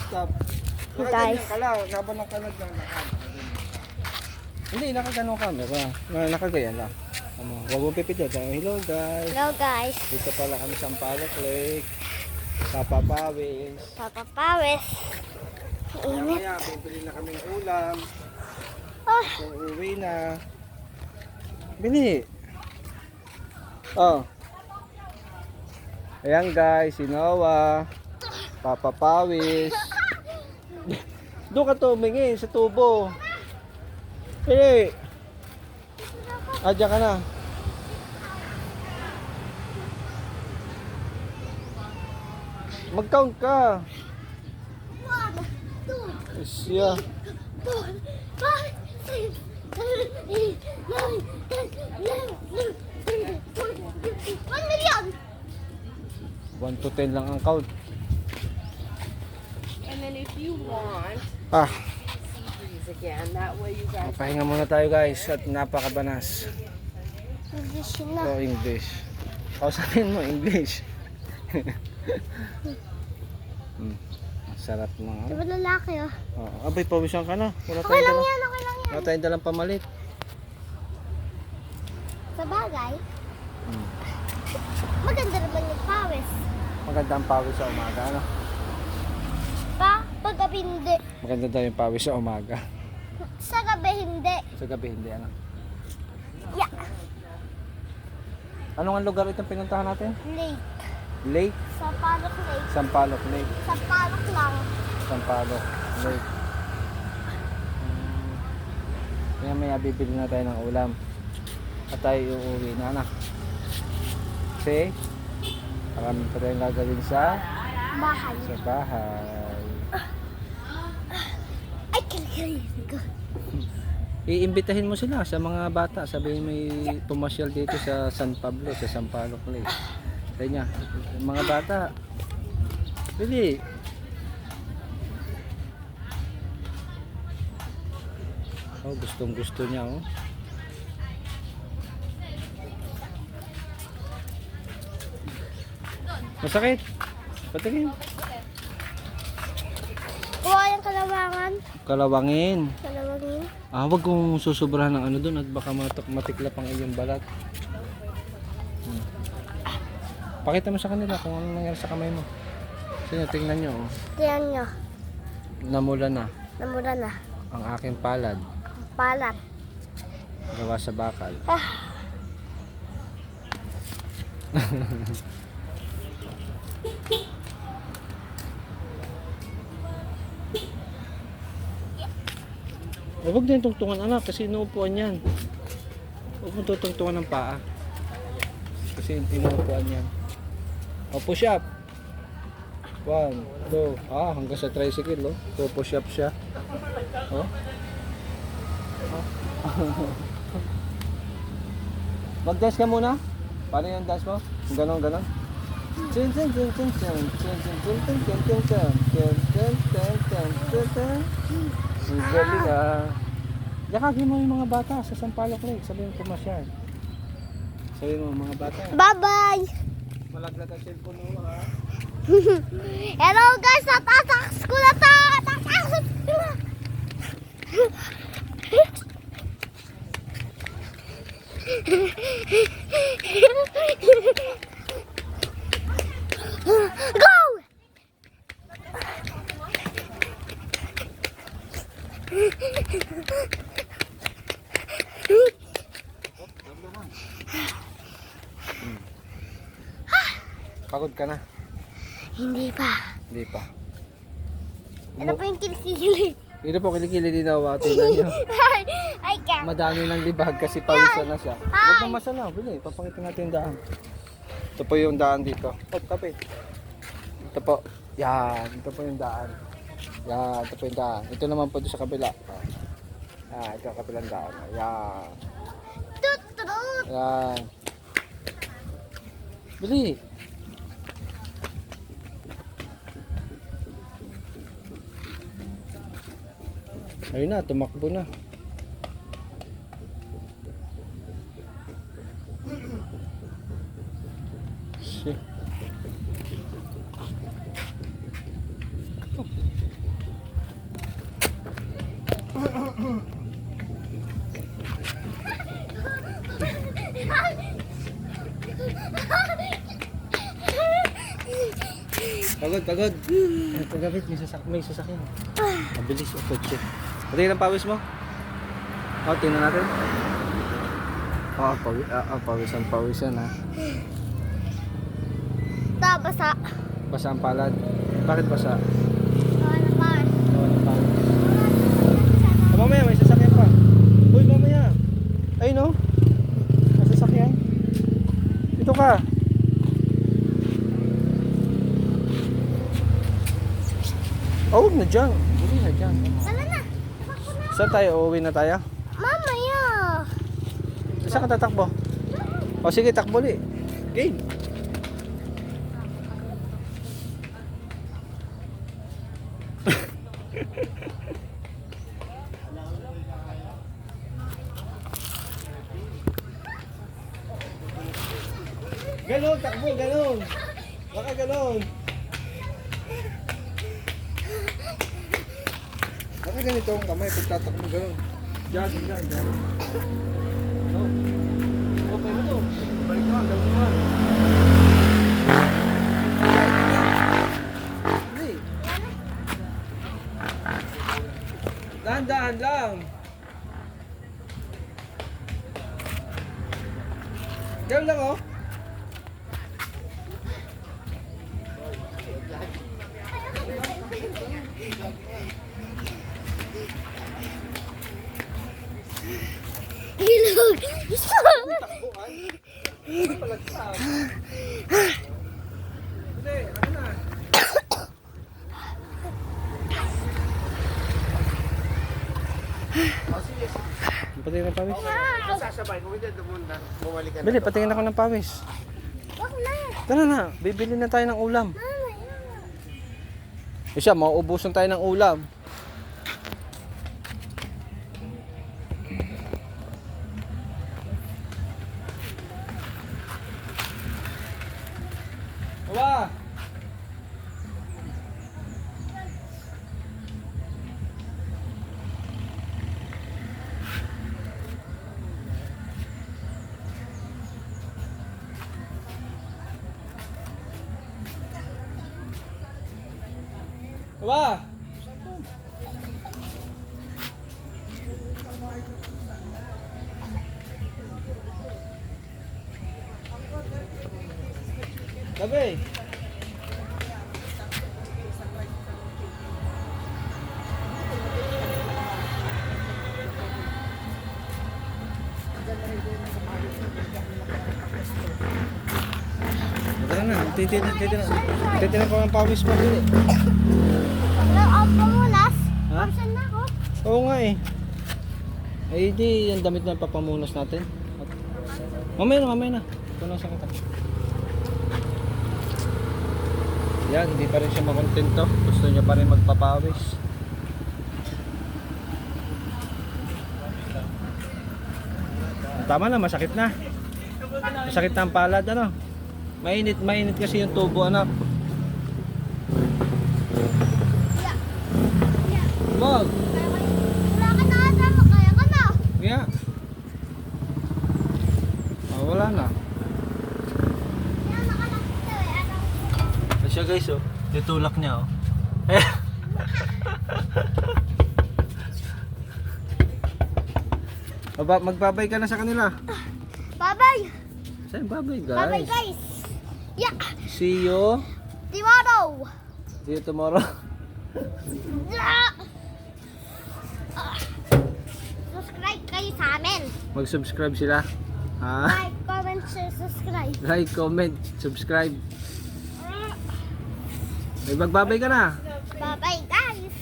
stop. Guys. Nakaganyan ka lang, laban ng kalag ng lakad. Hindi, nakagano camera. Nakagayan lang. Huwag mo pipitit. Hello guys. Hello guys. Dito pala kami sa Sampaloc Lake. Papapawis. Papapawis. Init. Kaya bibili na kaming ulam. Ah, So, uwi na. Bili. Oh. Ayan guys, si Noah. Papapawis. Doon ka tumingin sa tubo. Bili. Adya ka na. Mag-count ka. 1, 2, Isya. 4, 5, 6, 7, 8, 9, 10, 11, 12, 13, 14, 15, 1 million! 1 to 10 lang ang count. And then if you want, Ah, freeze again. That way you guys. pahinga muna tayo guys at napakabanas. English na. So English. Kausapin mo English. Sarap mga. Diba lalaki oh? Oh, abay pawisan ka na. Wala Okay tayong lang dalang, yan, okay lang yan. wala tayong dalang pamalit. Sa bagay, maganda naman yung pawis. Maganda ang pawis sa umaga, ano? Pag gabi hindi. Maganda daw yung pawis sa umaga. Sa gabi hindi. Sa gabi hindi, ano? Yeah. Anong ang lugar itong pinuntahan natin? Lake. Lake? Sa Palok Lake. Sampaloc Lake. Sa Palok lang. Sampaloc Lake. Kaya maya bibili na tayo ng ulam. At tayo uuwi na, anak. Kasi marami pa tayong gagawin sa Bahay. bahay. Ay, kalikalin ko. Iimbitahin mo sila sa mga bata. Sabihin may pumasyal dito sa San Pablo, sa Sampaloc Lake. Sabi niya, mga bata, bili. Oh, gustong gusto niya, oh. Masakit. Patingin. Kuha yung kalawangan. Kalawangin. Kalawangin. Ah, wag kong susobrahan ng ano doon at baka matiklap ang iyong balat. Pakita mo sa kanila kung ano nangyari sa kamay mo. Sige, tingnan nyo. Oh. Tiyan nyo. Namula na Namura na. ang aking palad. Ang palat. Gawa sa bakal. Ah. Huwag din tungtungan anak kasi inuupuan yan. Huwag mo tutungtungan ng paa. Kasi inuupuan yan. O, push up. 1, 2, hanggang sa tricycle, oh. So, push up siya. Oh. Mag-dance ka muna. Paano yung dance mo? Ganon, ganon. Chin chin chin chin chin chin chin chin chin chin chin chin chin chin chin chin chin chin. Ang galing ah. Yakagin mo yung mga bata sa Sampaloc Lake. Sabihin ko masyad. Sabihin mo mga bata. Bye-bye! Malaglag ang cellphone mo ha. Hello guys! Natatakas ko na to! Natatakas ko na! Go! Pagod ka na? Hindi pa. Hindi pa. Ano pa yung kilikili? Ito po kilikili din ako. Tingnan nyo. Ay ka. Madami ng libag kasi pawisan na siya. Huwag na masana. Bili. Papakita natin yung daan. Ito po yung daan dito. Oh, kapit. Ito po. Yan. Ito po yung daan. Yan. Ito po yung daan. Ito naman po doon sa kabila. Yan. Ito ang kabilang daan. Yan. Tutut. Yan. Bili. Ayun na, tumakbo na. Shit. Pagod. Pagkabit, may sasakyan. Mabilis o kotse. Patingin ang pawis mo. Tingnan natin. Pawisan ha. Basa. Basa ang palad. Bakit basa? Ano pa? Mamaya may sasakyan pa. Uy, mamaya. Ay no. May sasakyan. Dito ka. Oh, na dyan. Hindi na dyan. Tara na. Saan tayo? Uuwi na tayo? Mamaya. Saan ka tatakbo? O sige, takbo li. Game. Ganon, takbo, ganon. Baka ganon. Baka ganito ang kamay pagtatakbo ganon. Diyan. No. Okay mo to. Balik mo, gawin mo. Hindi. Dahan-dahan lang. Gawin lang oh. Ilog. Hindi, ano na? Patingin ng pawis. Sasabay, kung hindi bumalik ka na. Bili, patingin ako ng pawis. Wag na. Tara na, bibili na tayo ng ulam. Mamaya. Siya, mauubusan tayo ng ulam. Baba! Baba! Gabi! Tara na, titinan ko ang pawis mo. Nag-off ka muna. Ha? Saan na ako? Oo nga eh. Ay di, yung damit na papamunas natin. Mamaya na. Punasan kita. Yan, hindi pa rin siya makontento. Gusto niya pa rin magpapawis. Tama na, masakit na. Masakit na ang palad, ano? Mainit kasi yung tubo, anak. Wag! Wala ka na kasama. Kaya ka na. Yeah. Wala na. Yan, nakalakita eh. Ano? Siya guys, oh. Tutulak niya, oh. Magbabay ka na sa kanila. Bye-bye. Saan babay, guys? Bye-bye, guys. Yeah. See you. Tomorrow. See you tomorrow. Yeah. Subscribe kayo sa amin. Mag-subscribe sila. Ha? Like, comment, share, subscribe. Like, comment, subscribe. May magbabay ka na. Bye-bye, guys.